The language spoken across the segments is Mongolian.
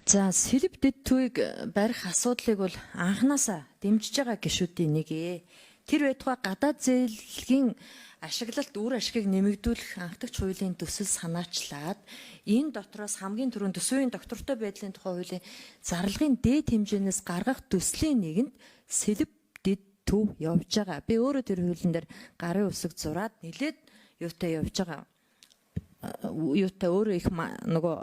За сэлб дэд түүийг барих асуудлыг бол анханасаа дэмжиж байгаа гишүүдийн нэг ээ. Тэр байтугай гадаад зээлгийн ашиглалт үр ашигыг нэмэгдүүлэх анхдагч хуулийн төсөл санаачлаад энэ дотроос хамгийн түрүүнд төсвийн доктортой байдлын тухай хуулийн зарлагын дээд хэмжээнээс гаргах төслийн нэгэнд сэлб дэд төв явж байгаа. Би өөрөө тэр хуулийн дээр гарын үсэг зураад нэлээд юутай явж байгаа. Юутай өөрөө их нөгөө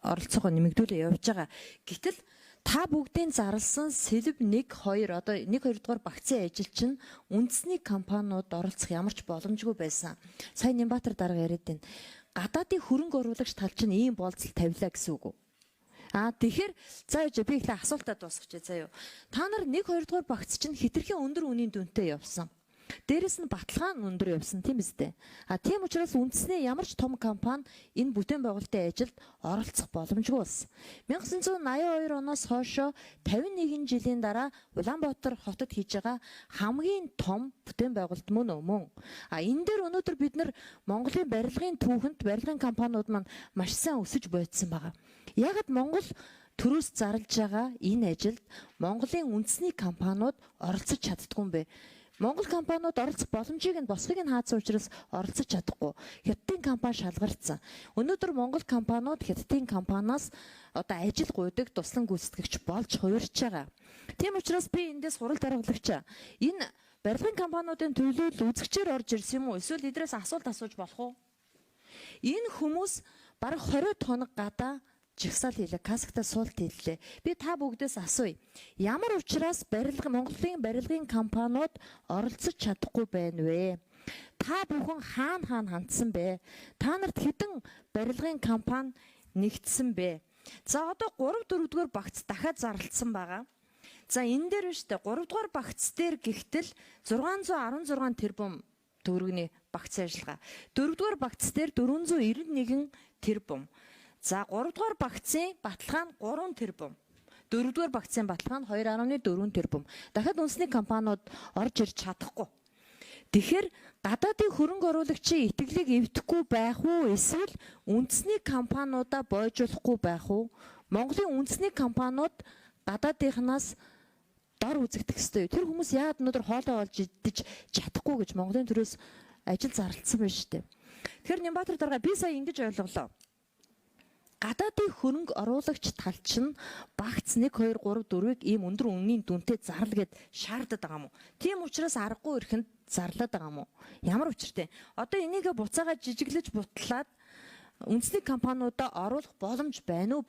оролцоогоо нэмэгдүүлээ явж байгаа. Гэтэл та бүгдийн зарласан сэлб 1 2 одоо 1 2 дугаар багцын ажил чинь үндэсний компаниуд оролцох ямар ч боломжгүй байсан. Сайн Нямбатар дарга яриад байна. Гадаадын хөрөнгө оруулагч тал чинь ийм болцол тавилаа гэсэн үг үү? Тэгэхээр за би ихлэ асуултад дуусгачих заяа. Та нар 1 2 дугаар багц чинь хитрхийн өндөр үнийн дүнтэй явсан. Дээрэс нь баталгаа нь өндөр явсан тийм үстэй. Тийм учраас үндэсний ямар ч том компани энэ бүтээн байгуулалтын ажилд оролцох боломжгүй болсон. 1982 оноос хойш 51 жилийн дараа Улаанбаатар хотод хийж байгаа хамгийн том бүтээн байгуулалт мөн. Энэ дээр өнөөдөр бид нар Монголын барилгын түүхэнд барилгын компаниуд маань маш сайн өсөж бойтсон байгаа. Яагаад Монгол төрөөс зарлж байгаа энэ ажилд Монголын үндэсний компаниуд оролцож чаддгүй юм бэ? Монгол компаниуд оролцох боломжийг нь босхийг нь хаацсан учраас оролцож чадахгүй. Хятадын компани шалгартсан. Өнөөдөр Монгол компаниуд Хятадын компаниас одоо ажил гуйдаг туслан гүйцэтгэгч болж хувирч байгаа. Тийм учраас би эндээс хурал даргалагч. Энэ барилгын компаниудын төлөөлөл үзэгчээр орж ирсэн юм уу? Эсвэл эдрээс асуулт асууж болох уу? Энэ хүмүүс бараг 20 тоног гадаа жигсаал хийлээ, каскта суулт хийлээ. Би та бүгдээс асууя. Ямар учраас Монголын барилгын компаниуд оролцож чадахгүй байна вэ? Та бүхэн хаана хандсан бэ? Та нарт хэдэн барилгын компани нэгдсэн бэ? За одоо 3 4 дугаар багц дахиад зарлцсан байгаа. За энэ дээр биш үү? 3 дугаар багц дээр гихтэл 616 тэрбум төгрөгийн багцын ажиллагаа. 4 дугаар багц дээр 491 тэрбум. За 3 дугаар багцын баталгаа нь 3 тэрбум. 4 дугаар багцын баталгаа нь 2.4 тэрбум. Дахиад үндэсний компаниуд орж ирж чадахгүй. Тэгэхээр гадаадын хөрөнгө оруулагчийн итгэлийг эвдэхгүй байх уу? Эсвэл үндэсний компаниудаа бойжуулахгүй байх уу? Монголын үндэсний компаниуд гадаадынхнаас дор үзэгдэх ёстой. Тэр хүмүүс яагаад өнөөдөр хоолой олж идэж чадахгүй гэж Монголын төрөөс ажил зарлцсан байна шүү дээ. Тэгэхээр Нямбатар дарга би сая ингэж ойлголоо. Гадаадын хөрөнгө оруулагч тал чинь багц 1 2 3 4-ийг ийм өндөр үнийн дүнтэй зарлал гэд шаарддаг байгаа юм уу? Тийм учраас аргагүй ирэхэнд зарлаад байгаа юм уу? Ямар учиртай? Одоо энийгээ буцаага жижиглэж бутлаад үндэсний компаниудаа оруулах боломж байна уу?